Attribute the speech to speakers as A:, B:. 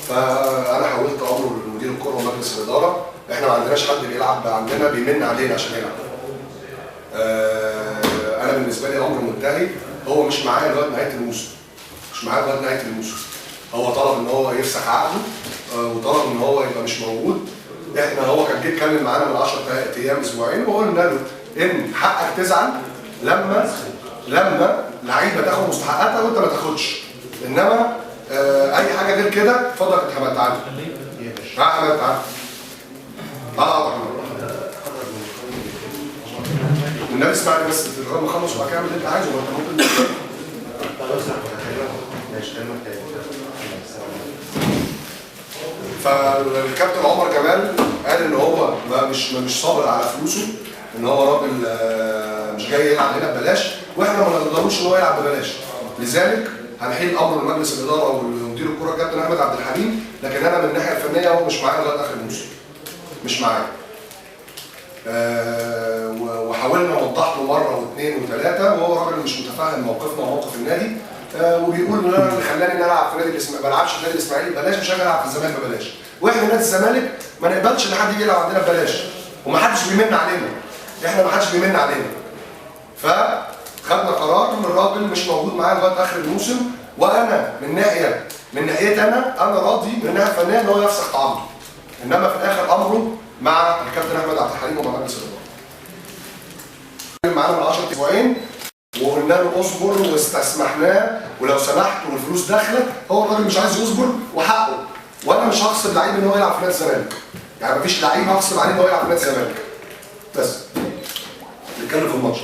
A: فانا حولت امره لمدير الكره ومجلس الاداره. احنا ما عندناش حد بيلعب عندنا بيمن علينا عشان يلعب. انا بالنسبه لي امر منتهي. هو مش معايا لغايه نهايه الموسم. هو طلب ان هو يفسخ عقده وطلب ان هو يبقى مش موجود. هو كان جه يتكلم معانا من 10 ايام اسبوعين وقلنا له ان حقك تزعل لما لعيبه تاخد مستحقاتها وانت ما تاخدش. انما اي حاجه غير كده اتفضل يا كابتن حماد تعالى. حماد تعالى. والنبي اسمعني بس لغايه ما اخلص وبعد كده اعمل اللي انت عايزه. ما انت ممكن فالكابتن عمر كمال قال ان هو مش صابر على فلوسه، ان هو راجل مش جاي يلعب هنا ببلاش، واحنا ما نقدروش ان هو يلعب ببلاش. لذلك هنحيل امر لمجلس الاداره ومدير الكره الكابتن احمد عبد الحليم، لكن انا من الناحيه الفنيه هو مش معايا لغايه اخر الموسم. مش معايا. وحاولنا نوضح له مره واثنين وثلاثه وهو راجل مش متفاهم موقفنا وموقف النادي، وبيقول ان انا اللي خلاني ان العب في نادي الاسماعيلي، ما بلعبش في نادي الاسماعيلي ببلاش، مش هاجي العب في الزمالك ببلاش. واحنا نادي الزمالك ما نقبلش ان حد يجي يلعب عندنا ببلاش، ومحدش بيمن علينا. احنا ما حدش بيمن علينا. فخدنا قرار ان الراجل مش موجود معايا لغايه اخر الموسم، وانا من ناحيتي انا راضي من الناحيه الفنيه ان هو يفسخ تعاقده. انما في الاخر امره مع الكابتن احمد عبد الحليم ومع مجلس الاداره. معانا من 10 اسبوعين وقلنا له اصبر واستسمحناه ولو سمحت والفلوس داخله. هو الراجل مش عايز يصبر وحقه، وانا مش هغصب لعيب ان هو يلعب في نادي الزمالك. يعني مفيش لعيب هغصب عليه ان هو يلعب في نادي الزمالك. بس نتكلم في الماتش.